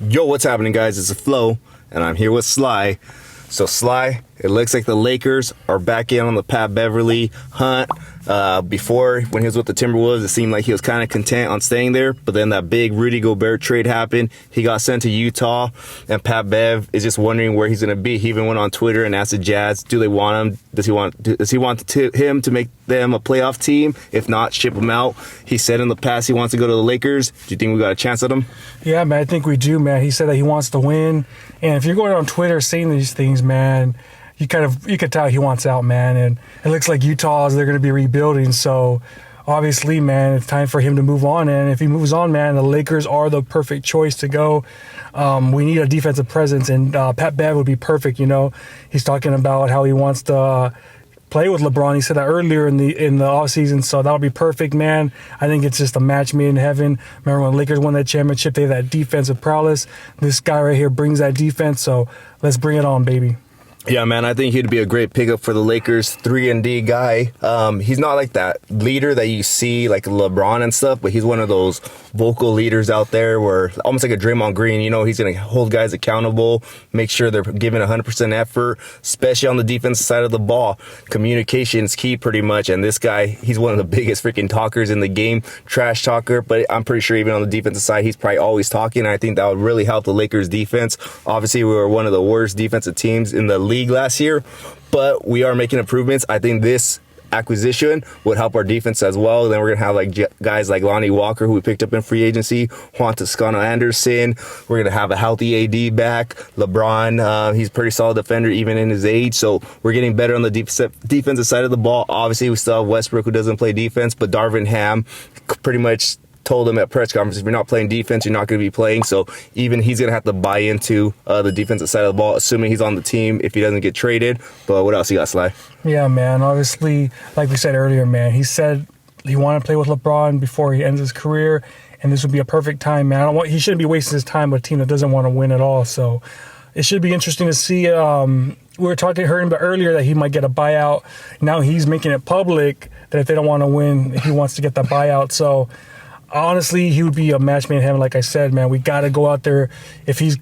Yo, what's happening, guys? It's Flo, and I'm here with Sly. So, Sly, it looks like the Lakers are back in on the Pat Beverley hunt. Before, when he was with the Timberwolves, it seemed like he was kind of content on staying there. But then that big Rudy Gobert trade happened. He got sent to Utah, and Pat Bev is just wondering where he's going to be. He even went on Twitter and asked the Jazz, do they want him? Does he want him to make them a playoff team? If not, ship him out. He said in the past he wants to go to the Lakers. Do you think we got a chance at him? Yeah, man, I think we do, man. He said that he wants to win. And if you're going on Twitter saying these things, man, you could tell he wants out, man. And it looks like Utah's, they're going to be rebuilding. So obviously, man, it's time for him to move on. And if he moves on, man, the Lakers are the perfect choice to go. We need a defensive presence, and Pat Bev would be perfect. You know, he's talking about how he wants to play with LeBron. He said that earlier in the offseason, so that'll be perfect, man. I think it's just a match made in heaven. Remember when Lakers won that championship, they had that defensive prowess. This guy right here brings that defense, so let's bring it on, baby. Yeah, man, I think he'd be a great pickup for the Lakers. 3-and-D guy. He's not like that leader that you see like LeBron and stuff, but he's one of those vocal leaders out there where almost like a Draymond Green, you know, he's going to hold guys accountable, make sure they're giving 100% effort, especially on the defensive side of the ball. Communication is key pretty much, and this guy, he's one of the biggest freaking talkers in the game, trash talker, but I'm pretty sure even on the defensive side, he's probably always talking, and I think that would really help the Lakers defense. Obviously, we were one of the worst defensive teams in the league last year, but we are making improvements. I think this acquisition would help our defense as well. Then we're gonna have like guys like Lonnie Walker, who we picked up in free agency, Juan Toscano Anderson. We're gonna have a healthy AD back. LeBron, he's a pretty solid defender even in his age, so we're getting better on the defensive side of the ball. Obviously, we still have Westbrook, who doesn't play defense, but Darvin Ham pretty much told him at press conference, if you're not playing defense, you're not going to be playing. So even he's going to have to buy into the defensive side of the ball, assuming he's on the team if he doesn't get traded. But what else you got, Sly? Yeah, man. Obviously, like we said earlier, man, he said he wanted to play with LeBron before he ends his career, and this would be a perfect time, man. He shouldn't be wasting his time with a team that doesn't want to win at all. So it should be interesting to see. We were talking to him earlier that he might get a buyout. Now he's making it public that if they don't want to win, he wants to get the buyout. So honestly, he would be a match made in heaven. Like I said, man, we got to go out there. If he's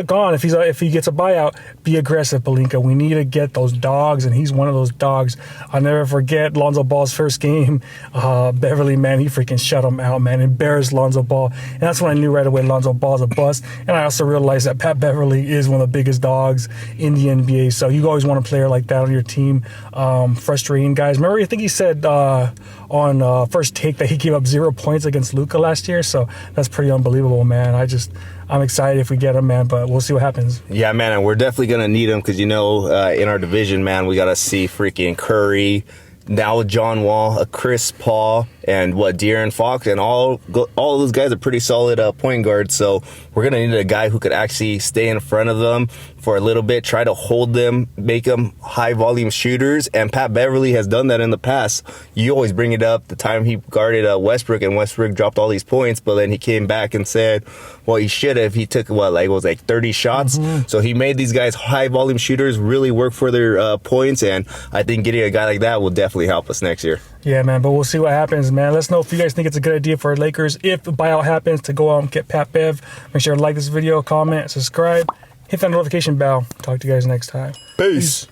gone, if he gets a buyout, be aggressive, Pelinka. We need to get those dogs, and he's one of those dogs. I'll never forget Lonzo Ball's first game. Beverly, man, he freaking shut him out, man. Embarrassed Lonzo Ball, and that's when I knew right away Lonzo Ball's a bust. And I also realized that Pat Beverley is one of the biggest dogs in the NBA. So you always want a player like that on your team. Frustrating guys. Remember, I think he said on First Take that he gave up 0 points against Luka last year, so that's pretty unbelievable, man. I'm excited if we get him, man, but we'll see what happens. Yeah, man, and we're definitely gonna need him because, you know, in our division, man, we gotta see freaking Curry, now John Wall, Chris Paul, and De'Aaron Fox, and all those guys are pretty solid point guards. So we're gonna need a guy who could actually stay in front of them for a little bit, try to hold them, make them high volume shooters. And Pat Beverley has done that in the past. You always bring it up the time he guarded Westbrook, and Westbrook dropped all these points, but then he came back and said, well, he should have. He took 30 shots. Mm-hmm. So he made these guys high volume shooters really work for their points, and I think getting a guy like that will definitely help us next year. Yeah, man, but we'll see what happens, man. Let us know if you guys think it's a good idea for Lakers, if the buyout happens, to go out and get Pat Bev. Make sure to like this video, comment, subscribe, hit that notification bell. Talk to you guys next time. Peace.